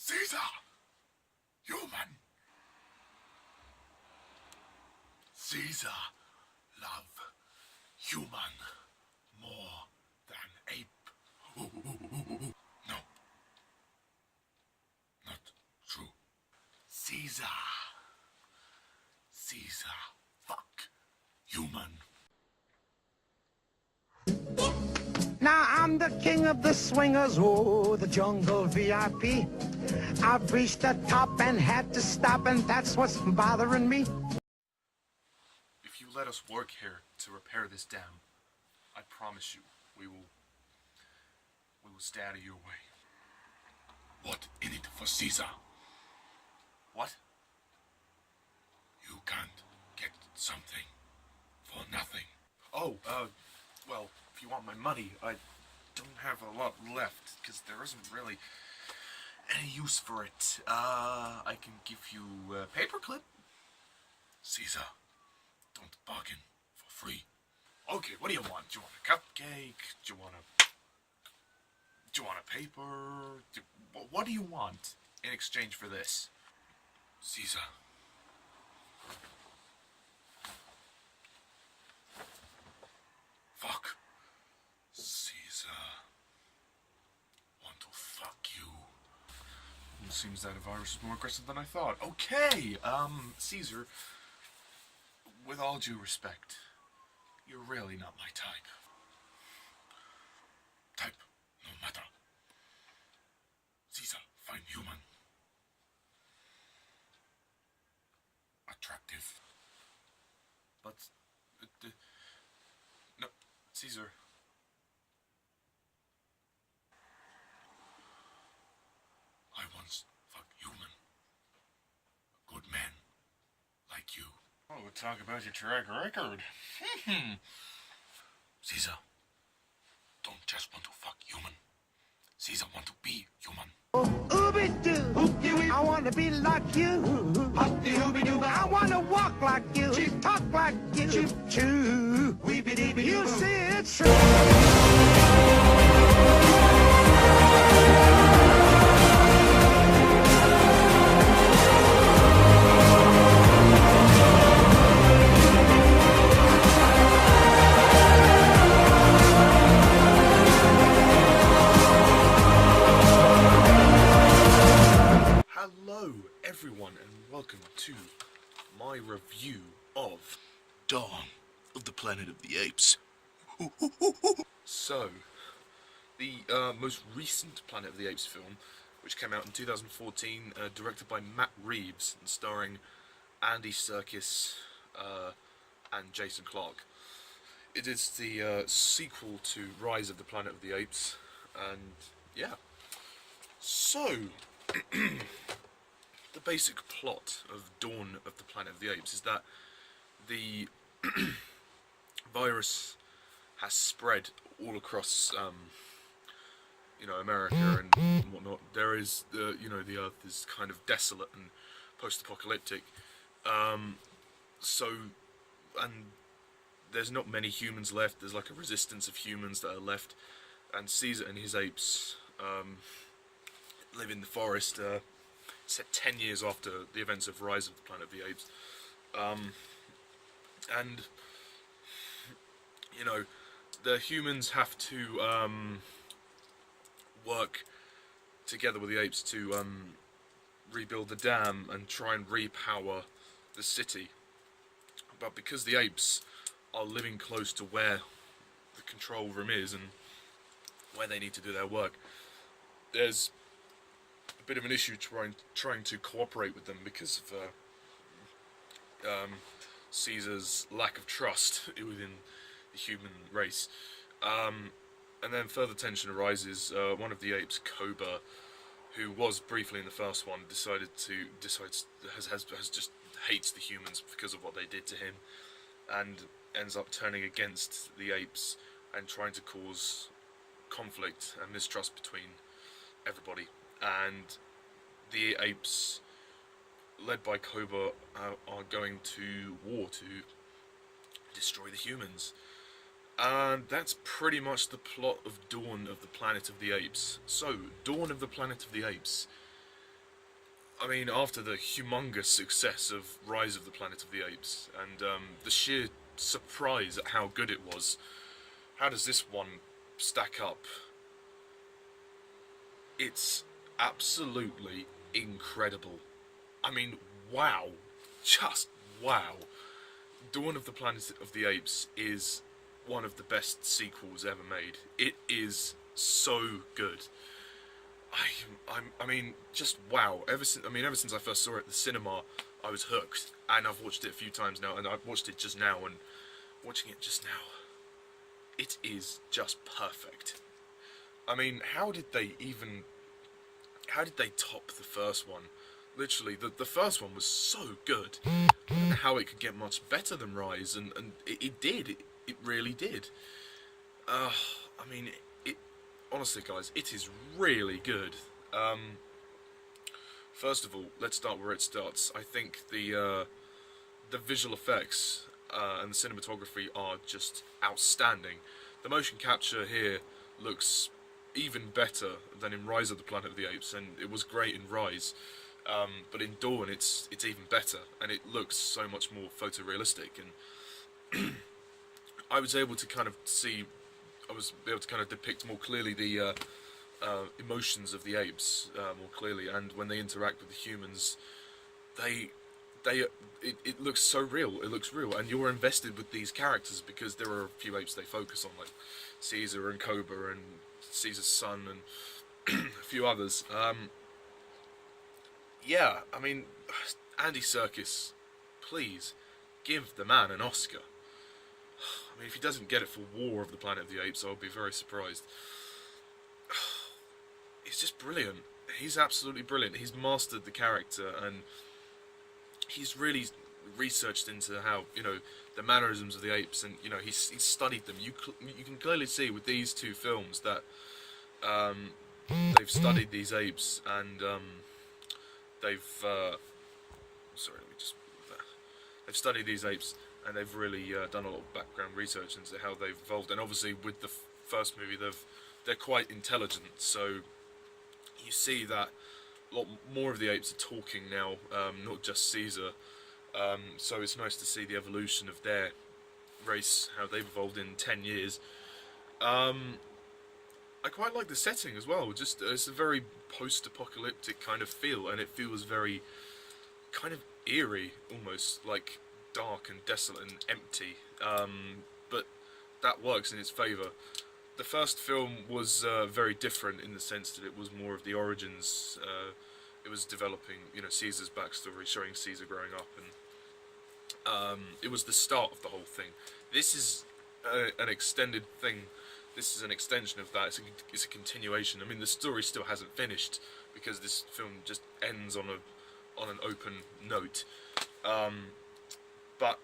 Caesar! Human! Caesar love human more than ape. No. Not true. Caesar fuck human. Now I'm the king of the swingers, oh, the jungle VIP. I've reached the top and had to stop, and that's what's bothering me. If you let us work here to repair this dam, I promise you, we will stay out of your way. What in it for Caesar? What? You can't get something for nothing. Oh, well, if you want my money, I don't have a lot left, because there isn't really any use for it. I can give you a paperclip. Caesar, don't bargain for free. Okay, what do you want? Do you want a cupcake? Do you want a paper? What do you want in exchange for this? Caesar. Fuck. Caesar. Want to fuck you. It seems that virus is more aggressive than I thought. Okay, Caesar, with all due respect, you're really not my type. Type, no matter. Caesar, fine human. Attractive. But, no, Caesar. I once fucked human. A good man. Like you. Oh, we'll talk about your track record. Caesar. Don't just want to fuck human. Caesar want to be human. Ooby-doo, I want to be like you. I want to walk like you, talk like you. You see it's true. Hello, everyone, and welcome to my review of Dawn of the Planet of the Apes. So, the most recent Planet of the Apes film, which came out in 2014, directed by Matt Reeves, and starring Andy Serkis and Jason Clarke. It is the sequel to Rise of the Planet of the Apes, and yeah. So, the basic plot of Dawn of the Planet of the Apes is that the virus has spread all across, America and whatnot. There is, the Earth is kind of desolate and post-apocalyptic. And there's not many humans left. There's like a resistance of humans that are left, and Caesar and his apes live in the forest, set 10 years after the events of Rise of the Planet of the Apes. And, the humans have to work together with the apes to rebuild the dam and try and repower the city. But because the apes are living close to where the control room is and where they need to do their work, there's a bit of an issue trying to cooperate with them because of Caesar's lack of trust within the human race. And then further tension arises. One of the apes, Koba, who was briefly in the first one, just hates the humans because of what they did to him, and ends up turning against the apes and trying to cause conflict and mistrust between everybody. And the apes, led by Koba, are going to war to destroy the humans. And that's pretty much the plot of Dawn of the Planet of the Apes. So, Dawn of the Planet of the Apes I mean, after the humongous success of Rise of the Planet of the Apes, and the sheer surprise at how good it was, how does this one stack up? It's absolutely incredible. I mean, wow. Just wow. Dawn of the Planet of the Apes is one of the best sequels ever made. It is so good. I mean, just wow. Ever since I first saw it at the cinema, I was hooked, and I've watched it a few times now, and I've watched it just now, and watching it just now, it is just perfect. I mean, how did they top the first one? Literally, the first one was so good. I don't know how it could get much better than Rise, and it did. It really did. I mean, honestly, guys, it is really good. First of all, let's start where it starts. I think the visual effects and the cinematography are just outstanding. The motion capture here looks even better than in Rise of the Planet of the Apes, and it was great in Rise. But in Dawn, it's even better, and it looks so much more photorealistic. And I was able to kind of depict more clearly the emotions of the apes more clearly, and when they interact with the humans, it looks so real. It looks real, and you're invested with these characters because there are a few apes they focus on, like Caesar and Cobra and Caesar's son and a few others. Yeah, I mean, Andy Serkis, please give the man an Oscar. I mean, if he doesn't get it for War of the Planet of the Apes, I'll be very surprised. He's just brilliant. He's absolutely brilliant. He's mastered the character, and he's really researched into how, the mannerisms of the apes, and, he's studied them. You can clearly see with these two films that they've studied these apes, and they've studied these apes, and they've really done a lot of background research into how they've evolved. And obviously, with the first movie, they're quite intelligent. So you see that a lot more of the apes are talking now, not just Caesar. So it's nice to see the evolution of their race, how they've evolved in 10 years. I quite like the setting as well. Just it's a very post-apocalyptic kind of feel, and it feels very kind of eerie, almost like dark and desolate and empty. But that works in its favour. The first film was very different in the sense that it was more of the origins. It was developing, Caesar's backstory, showing Caesar growing up, and it was the start of the whole thing. This is an extended thing. This is an extension of that. It's a continuation. I mean, the story still hasn't finished because this film just ends on an open note. But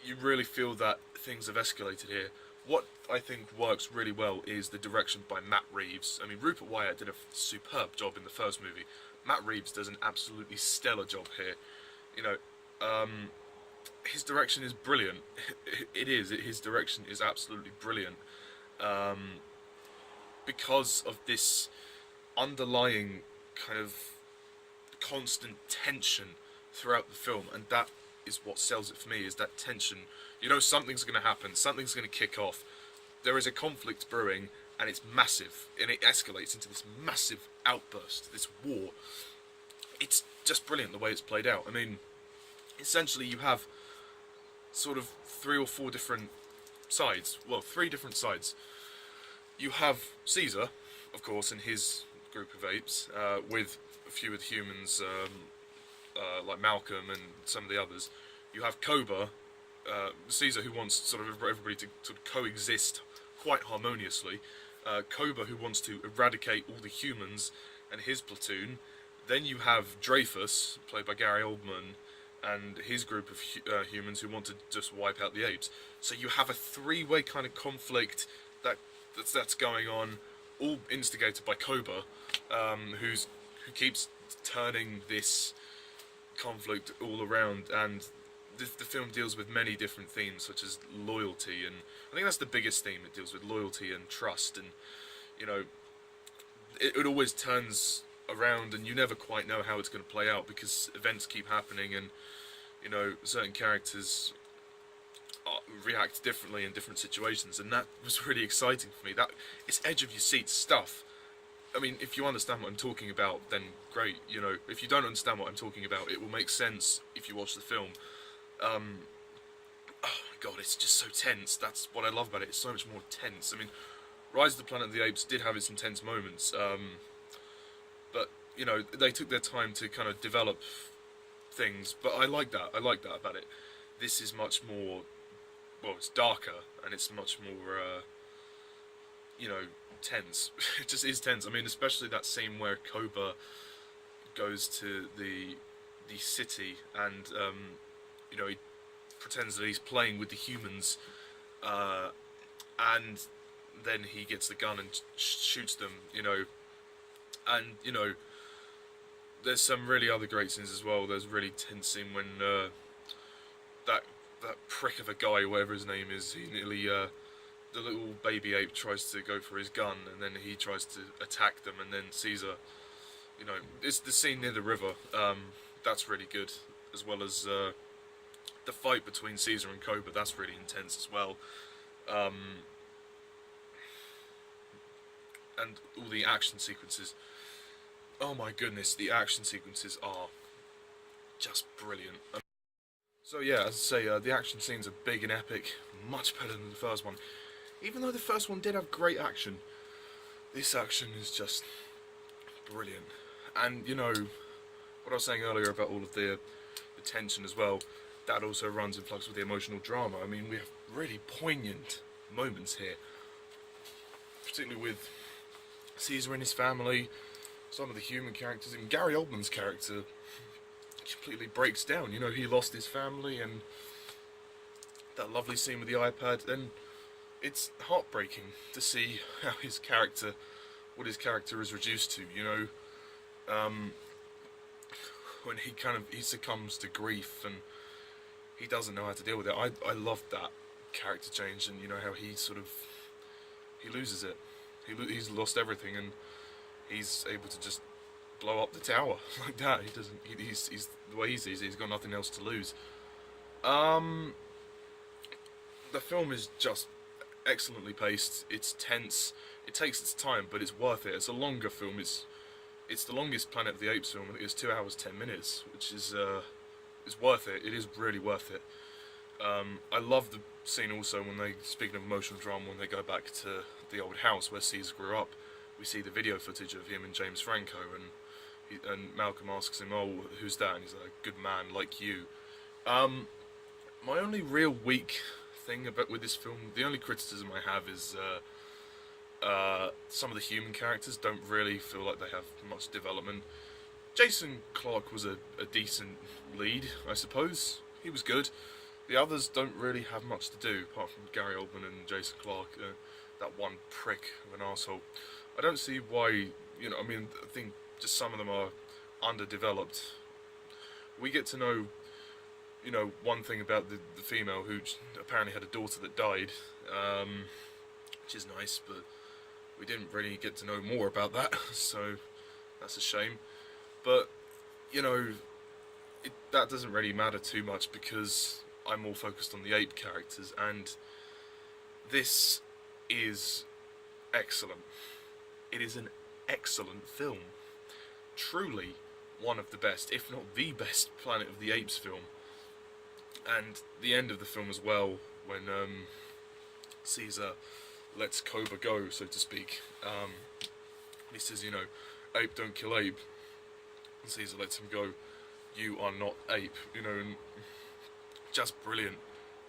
you really feel that things have escalated here. What I think works really well is the direction by Matt Reeves. I mean, Rupert Wyatt did a superb job in the first movie. Matt Reeves does an absolutely stellar job here. His direction is brilliant. It is. His direction is absolutely brilliant. Because of this underlying kind of constant tension throughout the film, and that is what sells it for me, is that tension. Something's going to happen, something's going to kick off, there is a conflict brewing, and it's massive, and it escalates into this massive outburst, this war. It's just brilliant the way it's played out. I mean, essentially you have sort of three different sides. You have Caesar, of course, and his group of apes, with a few of the humans, like Malcolm and some of the others. You have Cobra, Caesar, who wants sort of everybody to sort of coexist quite harmoniously. Cobra, who wants to eradicate all the humans and his platoon. Then you have Dreyfus, played by Gary Oldman, and his group of humans who want to just wipe out the apes. So you have a three-way kind of conflict that's going on, all instigated by Cobra, who keeps turning this conflict all around. And the film deals with many different themes, such as loyalty, and I think that's the biggest theme. It deals with loyalty and trust, and it always turns around, and you never quite know how it's going to play out because events keep happening, and you know, certain characters react differently in different situations, and that was really exciting for me. That it's edge of your seat stuff. I mean, if you understand what I'm talking about, then great. You know, if you don't understand what I'm talking about, it will make sense if you watch the film. Oh my god, it's just so tense. That's what I love about it. It's so much more tense. I mean, Rise of the Planet of the Apes did have its intense moments, but you know, they took their time to kind of develop things. But I like that. I like that about it. This is much more. Well, it's darker and it's much more, you know, tense. It just is tense. I mean, especially that scene where Koba goes to the city and, you know, he pretends that he's playing with the humans, and then he gets the gun and shoots them, you know, and, you know, there's some really other great scenes as well. There's a really tense scene when, that prick of a guy, whatever his name is, he nearly, the little baby ape tries to go for his gun, and then he tries to attack them, and then Caesar, you know, it's the scene near the river, that's really good, as well as, the fight between Caesar and Koba, that's really intense as well, and all the action sequences, oh my goodness, the action sequences are just brilliant. So yeah, as I say, the action scenes are big and epic, much better than the first one. Even though the first one did have great action, this action is just brilliant. And you know, what I was saying earlier about all of the tension as well, that also runs in flux with the emotional drama. I mean, we have really poignant moments here, particularly with Caesar and his family, some of the human characters, and Gary Oldman's character completely breaks down. You know, he lost his family, and that lovely scene with the iPad, and it's heartbreaking to see how his character, what his character is reduced to, you know, when he succumbs to grief and he doesn't know how to deal with it. I loved that character change, and you know how he sort of, he loses it, he's lost everything, and he's able to just blow up the tower like that. He's the way he sees it, he's got nothing else to lose. The film is just excellently paced, it's tense, it takes its time, but it's worth it. It's a longer film, it's the longest Planet of the Apes film, it's 2 hours 10 minutes, which is worth it. It is really worth it. I love the scene also when they, speaking of emotional drama, when they go back to the old house where Caesar grew up. We see the video footage of him and James Franco, and Malcolm asks him, "Oh, who's that?" And he's like, "Good man, like you." My only real weak thing with this film, the only criticism I have is some of the human characters don't really feel like they have much development. Jason Clarke was a decent lead, I suppose. He was good. The others don't really have much to do, apart from Gary Oldman and Jason Clarke, that one prick of an arsehole. I don't see why, you know, I mean, I think just some of them are underdeveloped. We get to know, you know, one thing about the female who apparently had a daughter that died, which is nice, but we didn't really get to know more about that, so that's a shame. But, you know, that doesn't really matter too much because I'm more focused on the ape characters, and this is excellent. It is an excellent film. Truly one of the best, if not the best, Planet of the Apes film. And the end of the film as well, when Caesar lets Koba go, so to speak. He says, you know, ape don't kill ape. And Caesar lets him go, you are not ape, you know, and just brilliant.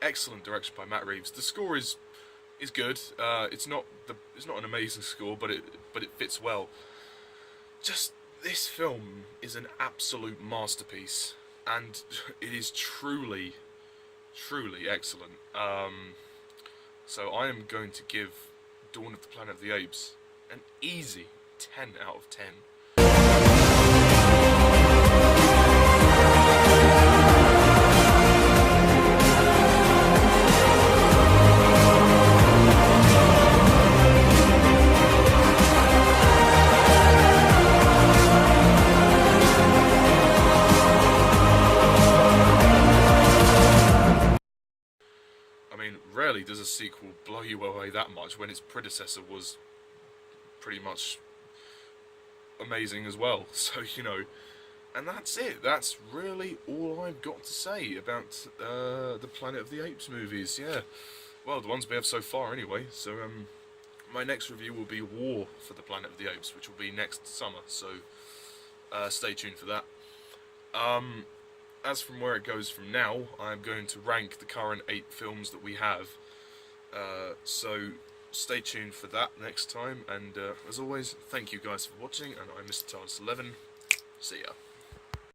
Excellent direction by Matt Reeves. The score is good. It's not an amazing score, but it fits well. Just this film is an absolute masterpiece, and it is truly excellent. So I am going to give Dawn of the Planet of the Apes an easy 10 out of 10. does a sequel blow you away that much when its predecessor was pretty much amazing as well. So, you know, and that's it. That's really all I've got to say about the Planet of the Apes movies. Yeah, well, the ones we have so far anyway. So my next review will be War for the Planet of the Apes, which will be next summer, so stay tuned for that. As from where it goes from now, I'm going to rank the current 8 films that we have, so stay tuned for that next time, and as always, thank you guys for watching, and I'm MrTardis11. See ya.